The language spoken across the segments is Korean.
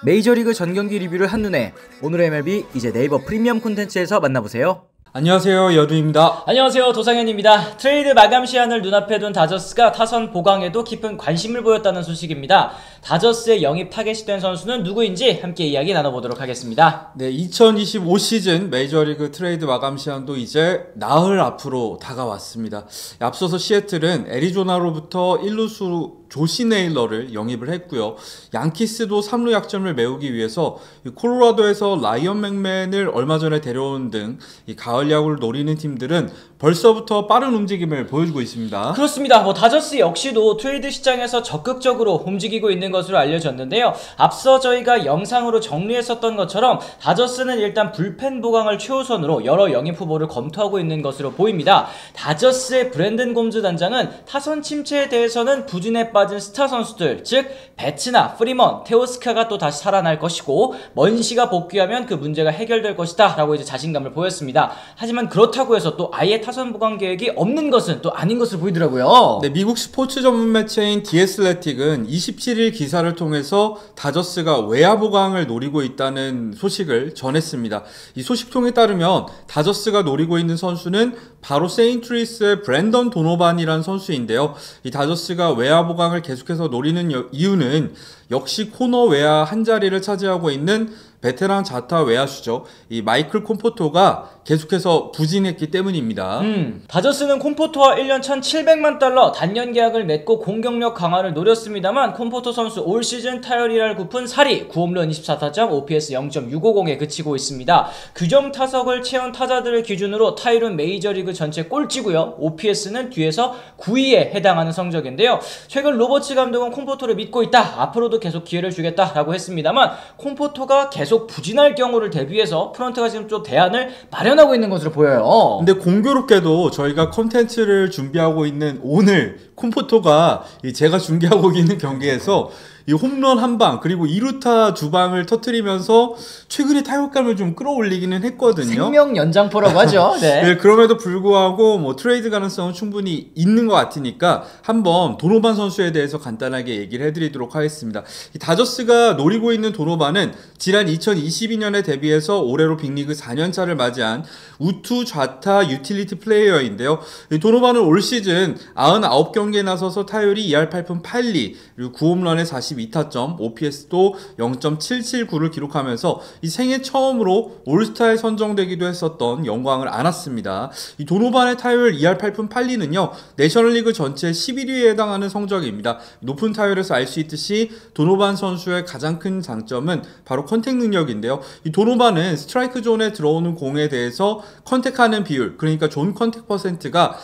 메이저리그 전경기 리뷰를 한눈에 오늘의 MLB 이제 네이버 프리미엄 콘텐츠에서 만나보세요. 안녕하세요, 여두입니다. 안녕하세요, 도상현입니다. 트레이드 마감 시한을 눈앞에 둔 다저스가 타선 보강에도 깊은 관심을 보였다는 소식입니다. 다저스의 영입 타겟이 된 선수는 누구인지 함께 이야기 나눠보도록 하겠습니다. 네, 2025 시즌 메이저리그 트레이드 마감 시한도 이제 나흘 앞으로 다가왔습니다. 앞서서 시애틀은 애리조나로부터 1루수 조시 네일러를 영입을 했고요. 양키스도 3루 약점을 메우기 위해서 콜로라도에서 라이언 맥맨을 얼마 전에 데려온 등 이 가을 야구를 노리는 팀들은 벌써부터 빠른 움직임을 보여주고 있습니다. 그렇습니다. 다저스 역시도 트레이드 시장에서 적극적으로 움직이고 있는 것으로 알려졌는데요. 앞서 저희가 영상으로 정리했었던 것처럼 다저스는 일단 불펜 보강을 최우선으로 여러 영입 후보를 검토하고 있는 것으로 보입니다. 다저스의 브랜든 곰즈 단장은 타선 침체에 대해서는 부진에 빠진 스타 선수들, 즉 배츠나 프리먼, 테오스카가 또 다시 살아날 것이고 먼시가 복귀하면 그 문제가 해결될 것이다 라고 이제 자신감을 보였습니다. 하지만 그렇다고 해서 또 아예 타선 보강 계획이 없는 것은 또 아닌 것으로 보이더라고요. 네, 미국 스포츠 전문 매체인 디애슬레틱은 27일 기사를 통해서 다저스가 외야 보강을 노리고 있다는 소식을 전했습니다. 이 소식통에 따르면 다저스가 노리고 있는 선수는 바로 세인트루이스의 브랜던 도노반이라는 선수인데요. 이 다저스가 외야 보강을 계속해서 노리는 이유는 역시 코너 외야 한 자리를 차지하고 있는 베테랑 자타 외야수죠. 이 마이클 콤포토가 계속해서 부진했기 때문입니다. 다저스는 콤포토와 1년 1,700만 달러 단년 계약을 맺고 공격력 강화를 노렸습니다만 콤포토 선수 올 시즌 타율 1할 9푼 4리, 9홈런 24타점, OPS 0.650에 그치고 있습니다. 규정 타석을 채운 타자들을 기준으로 타율은 메이저리그 전체 꼴찌고요. OPS는 뒤에서 9위에 해당하는 성적인데요. 최근 로버츠 감독은 콤포토를 믿고 있다. 앞으로도 계속 기회를 주겠다라고 했습니다만 콤포토가 계속 부진할 경우를 대비해서 프런트가 지금 좀 대안을 마련하고 있는 것으로 보여요. 근데 공교롭게도 저희가 콘텐츠를 준비하고 있는 오늘 콤포토가 제가 중계하고 있는 경기에서 이 홈런 한 방 그리고 2루타 두 방을 터뜨리면서 최근에 타격감을 좀 끌어올리기는 했거든요. 생명 연장포라고 하죠. 네. 네, 그럼에도 불구하고 트레이드 가능성은 충분히 있는 것 같으니까 한번 도노반 선수에 대해서 간단하게 얘기를 해드리도록 하겠습니다. 이 다저스가 노리고 있는 도노반은 지난 2022년에 데뷔해서 올해로 빅리그 4년차를 맞이한 우투 좌타 유틸리티 플레이어인데요. 이 도노반은 올 시즌 99경기에 나서서 타율이 2할 8푼 8리 그리고 9홈런에 42타점, OPS도 0.779를 기록하면서 이 생애 처음으로 올스타에 선정되기도 했었던 영광을 안았습니다. 이 도노반의 타율 2할 8푼 8리는요 내셔널리그 전체 11위에 해당하는 성적입니다. 높은 타율에서 알 수 있듯이 도노반 선수의 가장 큰 장점은 바로 컨택 능력인데요. 이 도노반은 스트라이크 존에 들어오는 공에 대해서 컨택하는 비율, 그러니까 존 컨택 퍼센트가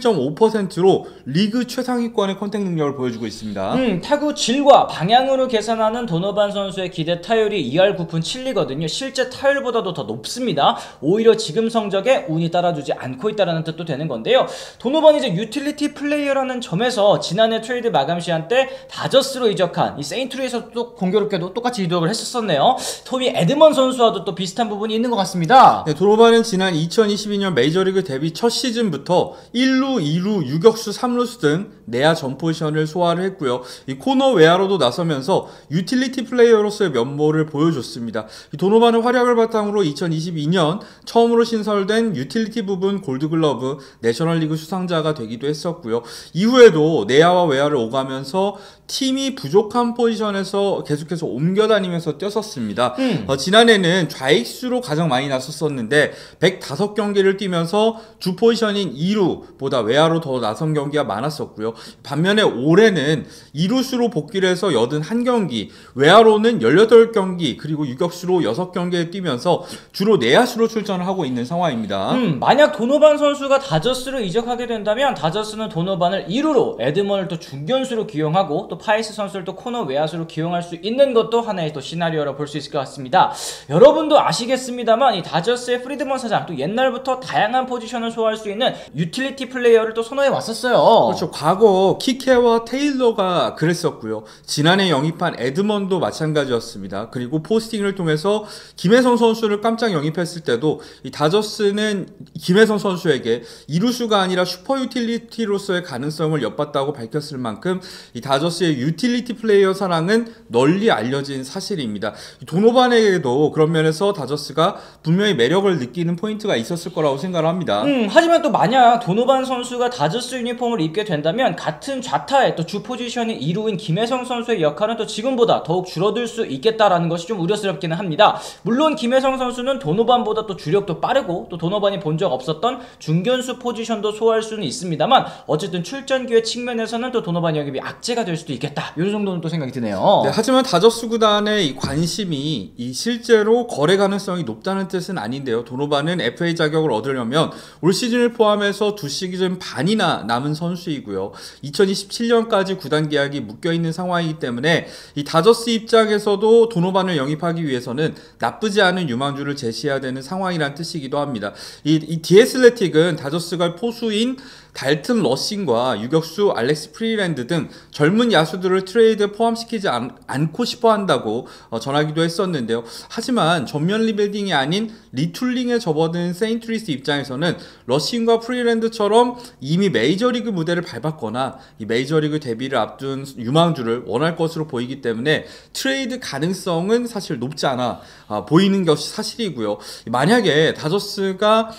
91.5%로 리그 최상위권의 컨택 능력을 보여주고 있습니다. 타구 질과 방향으로 계산하는 도노반 선수의 기대 타율이 2할 9푼 7리거든요. 실제 타율보다도 더 높습니다. 오히려 지금 성적에 운이 따라주지 않고 있다는 뜻도 되는 건데요. 도노반이 이제 유틸리티 플레이어라는 점에서 지난해 트레이드 마감 시한 때 다저스로 이적한 이 세인트루이스에서 또 공교롭게도 똑같이 이적을 했었네요. 토미 에드먼 선수와도 또 비슷한 부분이 있는 것 같습니다. 네, 도노반은 지난 2022년 메이저리그 데뷔 첫 시즌부터 1루, 2루, 유격수, 3루수 등 내야 전 포지션을 소화를 했고요. 이 코너 외야로도 나서면서 유틸리티 플레이어로서의 면모를 보여줬습니다. 이 도노반은 활약을 바탕으로 2022년 처음으로 신설된 유틸리티 부분 골드글러브 내셔널리그 수상자가 되기도 했었고요. 이후에도 내야와 외야를 오가면서 팀이 부족한 포지션에서 계속해서 옮겨다니면서 뛰었었습니다. 지난해는 좌익수로 가장 많이 나섰었는데 105경기를 뛰면서 주 포지션인 2루보다 외야로 더 나선 경기가 많았었고요. 반면에 올해는 2루수로 복귀를 해서 81경기, 외야로는 18경기, 그리고 유격수로 6경기에 뛰면서 주로 내야수로 출전을 하고 있는 상황입니다. 만약 도노반 선수가 다저스로 이적하게 된다면 다저스는 도노반을 2루로, 에드먼을 또 중견수로 기용하고 또 파이스 선수를 또 코너 외야수로 기용할 수 있는 것도 하나의 또 시나리오라 볼 수 있을 것 같습니다. 여러분도 아시겠습니다만 이 다저스의 프리드먼 사장 또 옛날부터 다양한 포지션을 소화할 수 있는 유틸리티 플레이어를 또 선호해 왔었어요. 그렇죠. 과거 과거 키케와 테일러가 그랬었고요. 지난해 영입한 에드먼도 마찬가지였습니다. 그리고 포스팅을 통해서 김혜성 선수를 깜짝 영입했을 때도 이 다저스는 김혜성 선수에게 이루수가 아니라 슈퍼 유틸리티로서의 가능성을 엿봤다고 밝혔을 만큼 이 다저스의 유틸리티 플레이어 사랑은 널리 알려진 사실입니다. 도노반에게도 그런 면에서 다저스가 분명히 매력을 느끼는 포인트가 있었을 거라고 생각을 합니다. 하지만 또 만약 도노반 선수가 다저스 유니폼을 입게 된다면 같은 좌타의 또 주 포지션이 이루인 김혜성 선수의 역할은 또 지금보다 더욱 줄어들 수 있겠다라는 것이 좀 우려스럽기는 합니다. 물론 김혜성 선수는 도노반보다 또 주력도 빠르고 또 도노반이 본 적 없었던 중견수 포지션도 소화할 수는 있습니다만 어쨌든 출전 기회 측면에서는 또 도노반 영입이 악재가 될 수도 있겠다. 이 정도는 또 생각이 드네요. 네, 하지만 다저스 구단의 이 관심이 실제로 거래 가능성이 높다는 뜻은 아닌데요. 도노반은 FA 자격을 얻으려면 올 시즌을 포함해서 2시즌 반이나 남은 선수이고요. 2027년까지 구단 계약이 묶여있는 상황이기 때문에 이 다저스 입장에서도 도노반을 영입하기 위해서는 나쁘지 않은 유망주를 제시해야 되는 상황이란 뜻이기도 합니다. 이 디애슬레틱은 다저스가 포수인 달튼 러싱과 유격수 알렉스 프리랜드 등 젊은 야수들을 트레이드에 포함시키지 않고 싶어 한다고 전하기도 했었는데요. 하지만 전면 리빌딩이 아닌 리툴링에 접어든 세인트루이스 입장에서는 러싱과 프리랜드처럼 이미 메이저리그 무대를 밟았거나 이 메이저리그 데뷔를 앞둔 유망주를 원할 것으로 보이기 때문에 트레이드 가능성은 사실 높지 않아 보이는 것이 사실이고요. 만약에 다저스가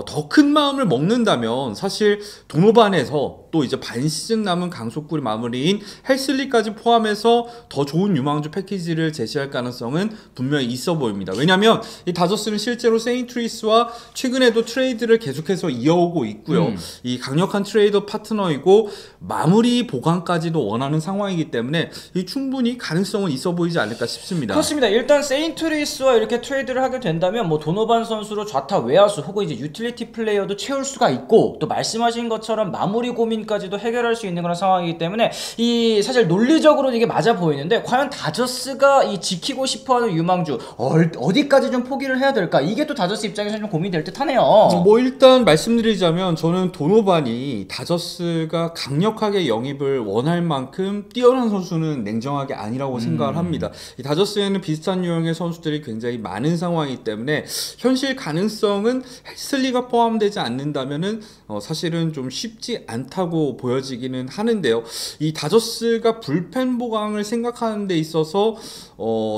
더 큰 마음을 먹는다면 사실 도노반에서 또 이제 반 시즌 남은 강속구리 마무리인 헬슬리까지 포함해서 더 좋은 유망주 패키지를 제시할 가능성은 분명히 있어 보입니다. 왜냐하면 이 다저스는 실제로 세인트루이스와 최근에도 트레이드를 계속해서 이어오고 있고요. 이 강력한 트레이더 파트너이고 마무리 보강까지도 원하는 상황이기 때문에 이 충분히 가능성은 있어 보이지 않을까 싶습니다. 그렇습니다. 일단 세인트루이스와 이렇게 트레이드를 하게 된다면 뭐 도노반 선수로 좌타 외야수 혹은 이제 유틸리티 플레이어도 채울 수가 있고 또 말씀하신 것처럼 마무리 고민까지도 해결할 수 있는 그런 상황이기 때문에 이 사실 논리적으로는 이게 맞아 보이는데 과연 다저스가 이 지키고 싶어하는 유망주 어디까지 좀 포기를 해야 될까? 이게 또 다저스 입장에서 좀 고민이 될 듯하네요. 뭐 일단 말씀드리자면 저는 도노반이 다저스가 강력하게 영입을 원할 만큼 뛰어난 선수는 냉정하게 아니라고 생각을 합니다. 이 다저스에는 비슷한 유형의 선수들이 굉장히 많은 상황이기 때문에 현실 가능성은 헬슬리가 포함되지 않는다면은 사실은 좀 쉽지 않다고 보여지기는 하는데요. 이 다저스가 불펜 보강을 생각하는 데 있어서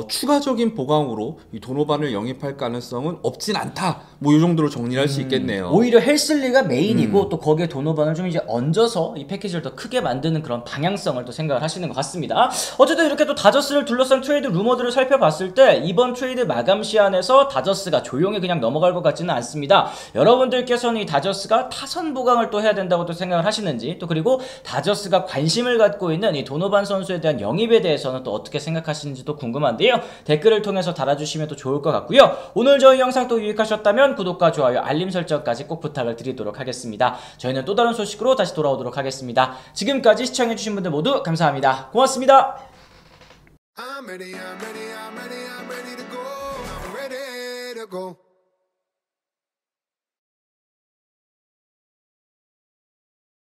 추가적인 보강으로 이 도노반을 영입할 가능성은 없진 않다. 뭐 이 정도로 정리할 수 있겠네요. 오히려 헬슬리가 메인이고 또 거기에 도노반을 좀 이제 얹어서 이 패키지를 더 크게 만드는 그런 방향성을 또 생각을 하시는 것 같습니다. 어쨌든 이렇게 또 다저스를 둘러싼 트레이드 루머들을 살펴봤을 때 이번 트레이드 마감 시한에서 다저스가 조용히 그냥 넘어갈 것 같지는 않습니다. 여러분들께서는 이 다저스가 타선 보강을 또 해야 된다고 또 생각을 하시는지 또 그리고 다저스가 관심을 갖고 있는 이 도노반 선수에 대한 영입에 대해서는 또 어떻게 생각하시는지도 궁금한데요. 댓글을 통해서 달아주시면 또 좋을 것 같고요. 오늘 저희 영상 또 유익하셨다면 구독과 좋아요, 알림 설정까지 꼭 부탁을 드리도록 하겠습니다. 저희는 또 다른 소식으로 다시 돌아오도록 하겠습니다. 지금까지 시청해주신 분들 모두 감사합니다. 고맙습니다. I'm ready to go. I'm ready to go.